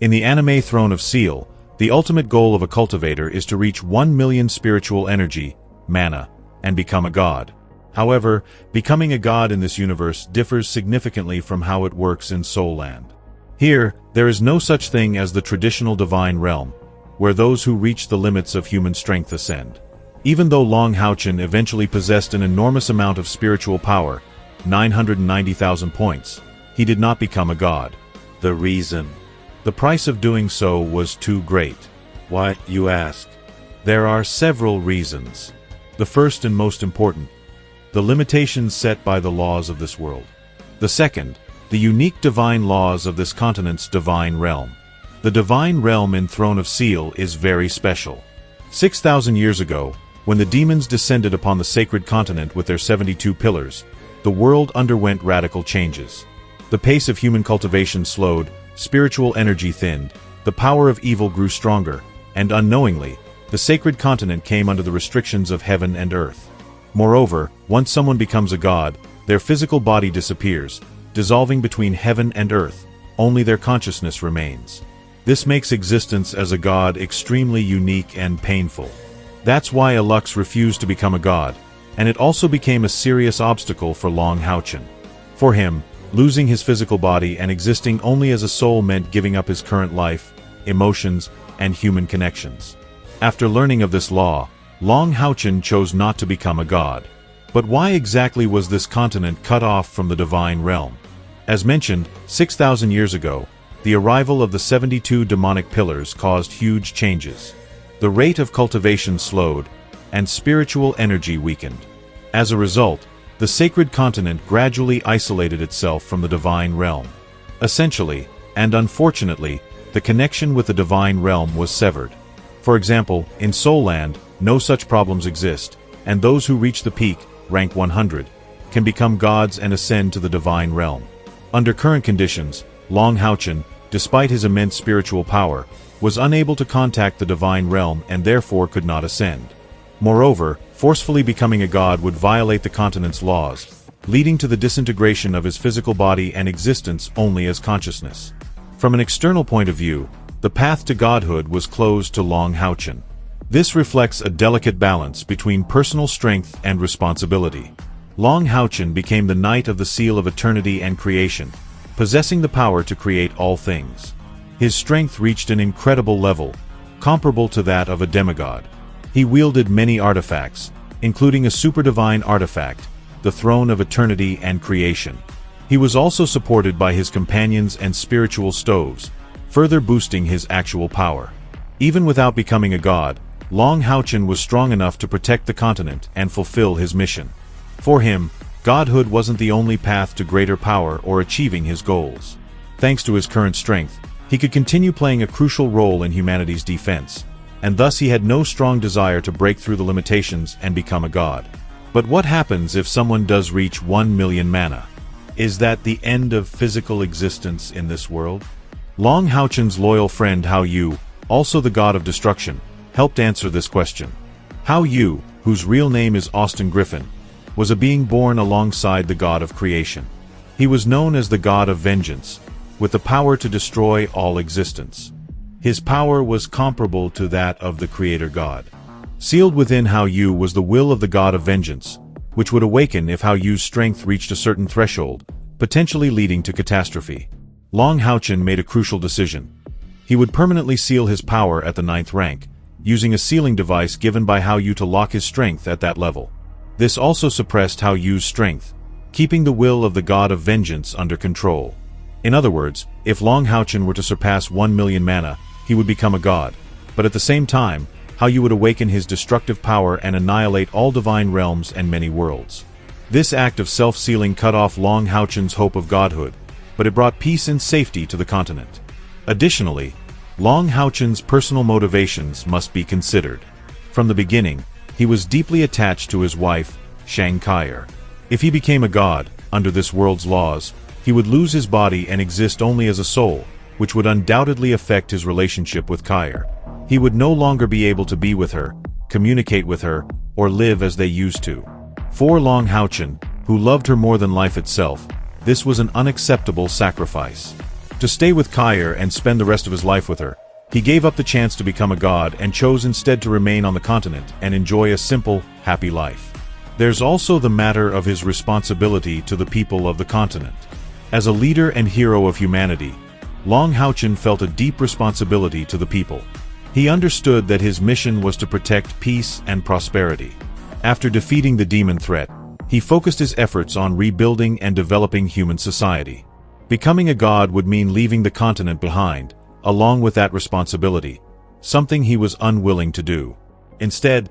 In the anime Throne of Seal, the ultimate goal of a cultivator is to reach 1 million spiritual energy, mana, and become a god. However, becoming a god in this universe differs significantly from how it works in Soul Land. Here, there is no such thing as the traditional divine realm, where those who reach the limits of human strength ascend. Even though Long Haochen eventually possessed an enormous amount of spiritual power, 990,000 points, he did not become a god. The reason? The price of doing so was too great. Why, you ask? There are several reasons. The first and most important, the limitations set by the laws of this world. The second, the unique divine laws of this continent's divine realm. The divine realm in Throne of Seal is very special. 6,000 years ago, when the demons descended upon the sacred continent with their 72 pillars, the world underwent radical changes. The pace of human cultivation slowed, spiritual energy thinned, the power of evil grew stronger, and unknowingly, the sacred continent came under the restrictions of heaven and earth. Moreover, once someone becomes a god, their physical body disappears, dissolving between heaven and earth. Only their consciousness remains. This makes existence as a god extremely unique and painful. That's why Lux refused to become a god, and it also became a serious obstacle for Long Haochen. For him, losing his physical body and existing only as a soul meant giving up his current life, emotions, and human connections. After learning of this law, Long Haochen chose not to become a god. But why exactly was this continent cut off from the divine realm? As mentioned, 6,000 years ago, the arrival of the 72 demonic pillars caused huge changes. The rate of cultivation slowed, and spiritual energy weakened. As a result, the sacred continent gradually isolated itself from the divine realm. Essentially, and unfortunately, the connection with the divine realm was severed. For example, in Soul Land, no such problems exist, and those who reach the peak, rank 100, can become gods and ascend to the divine realm. Under current conditions, Long Haochen, despite his immense spiritual power, was unable to contact the divine realm and therefore could not ascend. Moreover, forcefully becoming a god would violate the continent's laws, leading to the disintegration of his physical body and existence only as consciousness. From an external point of view, the path to godhood was closed to Long Haochen. This reflects a delicate balance between personal strength and responsibility. Long Haochen became the Knight of the Seal of Eternity and Creation, possessing the power to create all things. His strength reached an incredible level, comparable to that of a demigod. He wielded many artifacts, including a super-divine artifact, the Throne of Eternity and Creation. He was also supported by his companions and spiritual stoves, further boosting his actual power. Even without becoming a god, Long Haochen was strong enough to protect the continent and fulfill his mission. For him, godhood wasn't the only path to greater power or achieving his goals. Thanks to his current strength, he could continue playing a crucial role in humanity's defense, and thus he had no strong desire to break through the limitations and become a god. But what happens if someone does reach 1 million mana? Is that the end of physical existence in this world? Long Haochen's loyal friend Hao Yu, also the god of destruction, helped answer this question. Hao Yu, whose real name is Austin Griffin, was a being born alongside the god of creation. He was known as the god of vengeance, with the power to destroy all existence. His power was comparable to that of the creator god. Sealed within Hao Yu was the will of the god of vengeance, which would awaken if Hao Yu's strength reached a certain threshold, potentially leading to catastrophe. Long Haochen made a crucial decision. He would permanently seal his power at the 9th rank, using a sealing device given by Hao Yu to lock his strength at that level. This also suppressed Hao Yu's strength, keeping the will of the god of vengeance under control. In other words, if Long Haochen were to surpass 1 million mana, he would become a god, but at the same time, Hao Yu would awaken his destructive power and annihilate all divine realms and many worlds. This act of self-sealing cut off Long Haochen's hope of godhood, but it brought peace and safety to the continent. Additionally, Long Haochen's personal motivations must be considered. From the beginning, he was deeply attached to his wife, Shang Kai'er. If he became a god, under this world's laws, he would lose his body and exist only as a soul, which would undoubtedly affect his relationship with Kai'er. He would no longer be able to be with her, communicate with her, or live as they used to. For Long Haochen, who loved her more than life itself, this was an unacceptable sacrifice. To stay with Kair and spend the rest of his life with her, he gave up the chance to become a god and chose instead to remain on the continent and enjoy a simple, happy life. There's also the matter of his responsibility to the people of the continent. As a leader and hero of humanity, Long Haochen felt a deep responsibility to the people. He understood that his mission was to protect peace and prosperity. After defeating the demon threat, he focused his efforts on rebuilding and developing human society. Becoming a god would mean leaving the continent behind, along with that responsibility, something he was unwilling to do. Instead,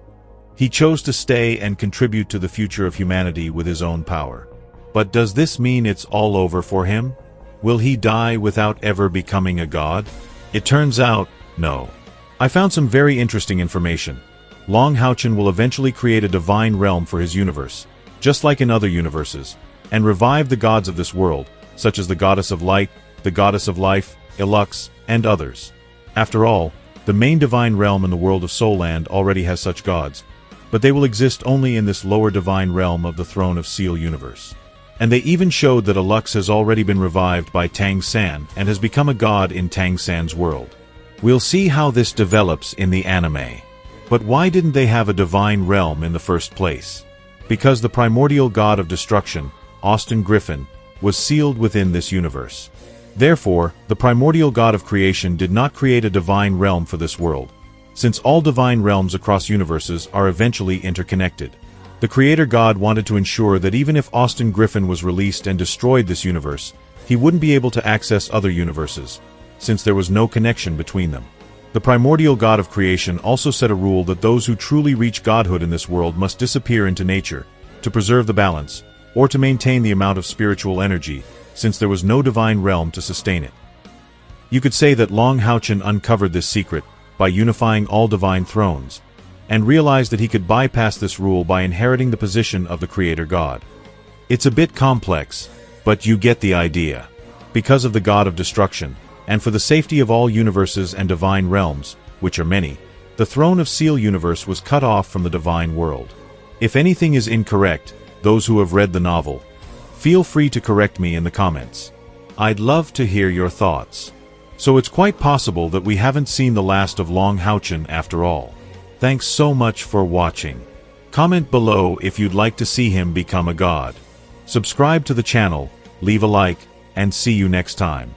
he chose to stay and contribute to the future of humanity with his own power. But does this mean it's all over for him? Will he die without ever becoming a god? It turns out, no. I found some very interesting information. Long Haochen will eventually create a divine realm for his universe, just like in other universes, and revive the gods of this world, such as the goddess of light, the goddess of life, Ilux, and others. After all, the main divine realm in the world of Soulland already has such gods, but they will exist only in this lower divine realm of the Throne of Seal universe. And they even showed that Ilux has already been revived by Tang San and has become a god in Tang San's world. We'll see how this develops in the anime. But why didn't they have a divine realm in the first place? Because the primordial god of destruction, Austin Griffin, was sealed within this universe. Therefore, the primordial god of creation did not create a divine realm for this world, since all divine realms across universes are eventually interconnected. The creator god wanted to ensure that even if Austin Griffin was released and destroyed this universe, he wouldn't be able to access other universes, since there was no connection between them. The primordial god of creation also set a rule that those who truly reach godhood in this world must disappear into nature, to preserve the balance, or to maintain the amount of spiritual energy, since there was no divine realm to sustain it. You could say that Long Haochen uncovered this secret by unifying all divine thrones, and realized that he could bypass this rule by inheriting the position of the creator god. It's a bit complex, but you get the idea. Because of the god of destruction, and for the safety of all universes and divine realms, which are many, the Throne of Seal universe was cut off from the divine world. If anything is incorrect, those who have read the novel, feel free to correct me in the comments. I'd love to hear your thoughts. So it's quite possible that we haven't seen the last of Long Haochen after all. Thanks so much for watching. Comment below if you'd like to see him become a god. Subscribe to the channel, leave a like, and see you next time.